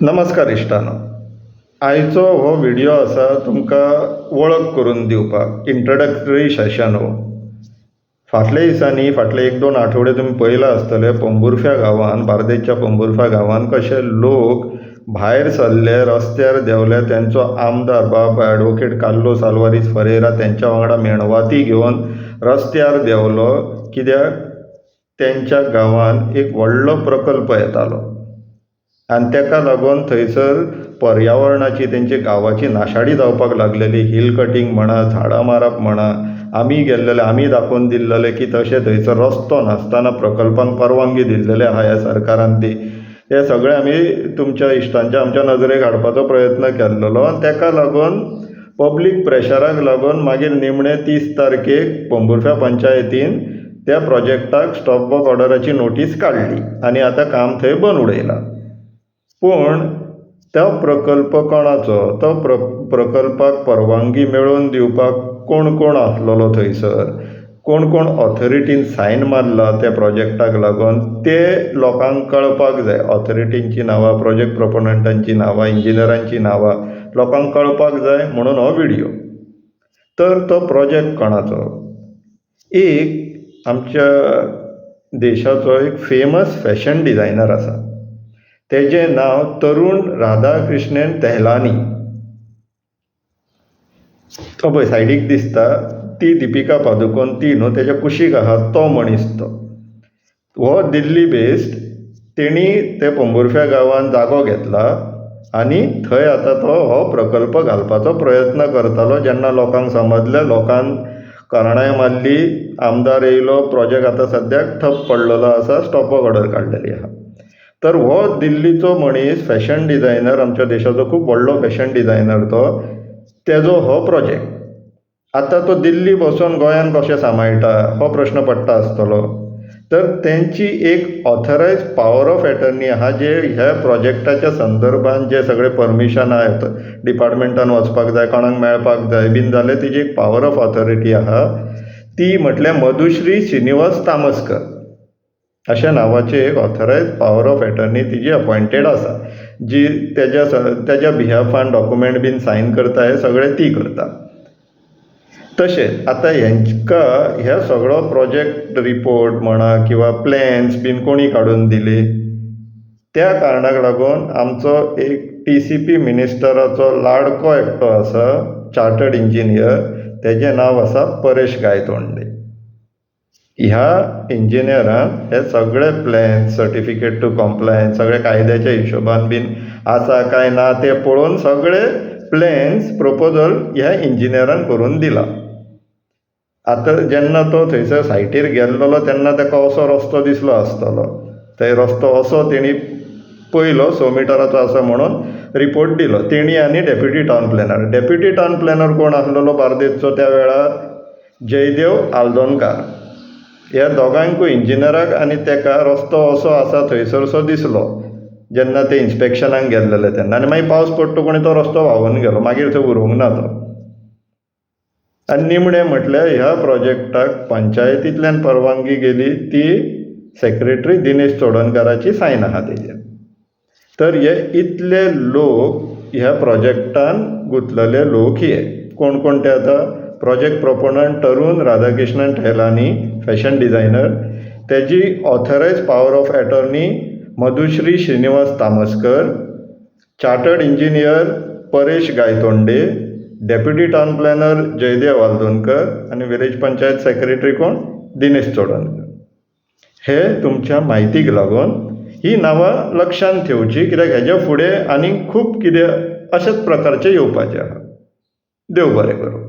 नमस्कार इश्टानो. आयचो हो व्हिडिओ आसा तुमकां वळख करून दिवपाक, इंट्रोडक्टरी सेशन हो. फाटल्या दिसांनी फाटले 1-2 आठवडे तुमी पळयलां आसतलें पोंबुर्फा गांवांत, बार्देसच्या पोंबुर्फा गांवांत कशे लोक भायर सरले, रस्त्यार देंवले. तेंचो आमदार बाब ॲडवोकेट कार्लोस आल्वारीस फरेरा तेंच्या वांगडा मेणवाती घेवन रस्त्यार देंवलो. कित्याक तेंच्या गांवांत एक व्हडलो प्रकल्प येतालो आनी ताका लागून थंयसर पर्यावरणाची तेंचे गांवाची नाशाडी जावपाक लागलेली. हिल कटींग म्हणा, झाडां मारप म्हणा. आमी गेल्लेले, आमी दाखोवन दिल्लेले की तशें थंयसर रस्तो नासतना प्रकल्पांक परवानगी दिल्लेली आहा ह्या सरकारान ती. हे सगळें आमी तुमच्या इश्टांच्या आमच्या नजरेक हाडपाचो प्रयत्न केल्लो आनी ताका लागून पब्लीक प्रेशराक लागून मागीर निमणे 30 तारखेक पोंबुर्फा पंचायतीन त्या प्रोजेक्टाक स्टॉप वर्क ऑर्डराची नोटीस काडली आनी आतां काम थंय बंद उडयलां. पूण तो प्रकल्प कोणाचो? तो प्रकल्पाक परवानगी मेळोवन दिवपाक कोण कोण आसलेलो थंयसर, कोण कोण ऑथॉरिटीन सायन मारला त्या प्रोजेक्टाक लागून ते लोकांक कळपाक जाय. ऑथॉरिटींची नांवां, प्रोजेक्ट प्रोपोनंटांची नांवां, इंजिनियरांची नांवां लोकांक कळपाक जाय म्हणून हो व्हिडिओ. तर तो प्रोजेक्ट कोणाचो? एक आमच्या देशाचो एक फेमस फॅशन डिझायनर आसा, तेजें नांव तरुण राधाकृष्णन तेहलानी. तो पळय सायडीक दिसता ती दिपिका पादुकोण, ती न्हू, तेज्या कुशीक आहा तो मनीस तो. हो दिल्ली बेस्ड. तेणी ते पोंबुर्फा गांवांत जागो घेतला आनी थंय आतां तो हो प्रकल्प घालपाचो प्रयत्न करतालो. जेन्ना लोकांक समजलें, लोकांन करणाय मारली, आमदार येयलो, प्रोजेक्ट आतां सद्याक ठप पडलेलो आसा, स्टॉप वर्क ऑर्डर काडलेली आहा. तर हो दिल्लीचो मनीस, फॅशन डिझायनर, आमच्या देशाचो खूब व्हडलो फॅशन डिझायनर तो, तेजो हो प्रोजेक्ट. आतां तो दिल्ली बसून गोंयान कशें सांबाळटा हो प्रश्न पडटा आसतलो. तर तेंची एक ऑथरायज पॉवर ऑफ एटर्नी आहा, जे ह्या प्रोजेक्टाच्या संदर्भान जे सगळे परमिशन आहेत, डिपार्टमेंटान वचपाक जाय, कोणाक मेळपाक जाय बीन जाल्यार तिची एक पॉवर ऑफ ऑथॉरिटी आहा. ती म्हटल्यार मधुश्री श्रीनिवास तामस्कर अशा नांवाची एक ऑथरायज पॉवर ऑफ एटर्नी तिजी अपॉयंटेड आसा, जी तेज्या बिहाफान डॉक्युमेंट बीन सायन करता, हे सगळें ती करता. तशेंच आतां हेंकां ह्या सगळो प्रोजेक्ट रिपोर्ट म्हणा किंवा प्लॅन्स बीन कोणी काडून दिली, त्या कारणाक लागून आमचो एक TCP मिनिस्टराचो लाडको एकटो आसा, चार्टर्ड इंजिनियर, तेजें नांव आसा परेश गायतोंडे. ह्या इंजिनियरान हे सगळे प्लॅन्स, सर्टिफिकेट टू कॉम्प्लायन्स, सगळे कायद्याच्या हिशोबान बीन आसा काय ना ते पळोवन सगळे प्लॅन्स, प्रपोजल ह्या इंजिनियरान करून दिला. आतां जेन्ना तो थंयसर सायटीर गेल्लो तेन्ना ताका असो रस्तो दिसलो आसतलो. थंय रस्तो असो तेणी पयलो 100 मिटराचो आसा म्हणून रिपोर्ट दिलो. तेणी आनी deputy town planner. Deputy town planner कोण आसलेलो बार्देसचो त्या वेळार? जयदेव आल्दोनकार. ह्या दोगांयकूय, इंजिनियराक आनी ताका, रस्तो असो आसा थंयसरसो दिसलो जेन्ना ते इन्स्पेक्शनाक गेल्लेले तेन्ना. आनी मागीर पावस पडटा कोणी तो रस्तो व्हांवून गेलो, मागीर थंय उरूंक ना तो. आनी निमणें म्हटल्यार ह्या प्रोजेक्टाक पंचायतींतल्यान परवानगी गेली, ती सेक्रेटरी दिनेश चोडणकाराची सायन आहा तेजेर. तर हे इतले लोक ह्या प्रोजेक्टान गुंतलेले लोक हे कोण कोण ते? आतां project proponent Tarun Radhakrishnan Tehlani, fashion designer. तेजी authorised power of attorney Madhushree Shrinivas Tamaskar, chartered engineer Paresh Gaitonde, deputy town planner Jaydev Aldonkar आनी विलेज पंचायत सेक्रेटरी कोण? दिनेश चोडणकर. हे तुमच्या म्हायतीक लागून ही नांवां लक्षांत ठेवची, कित्याक हेज्या फुडें आनी खूब कितें अशेच प्रकारचें येवपाचें आहा. देव बरें करूं.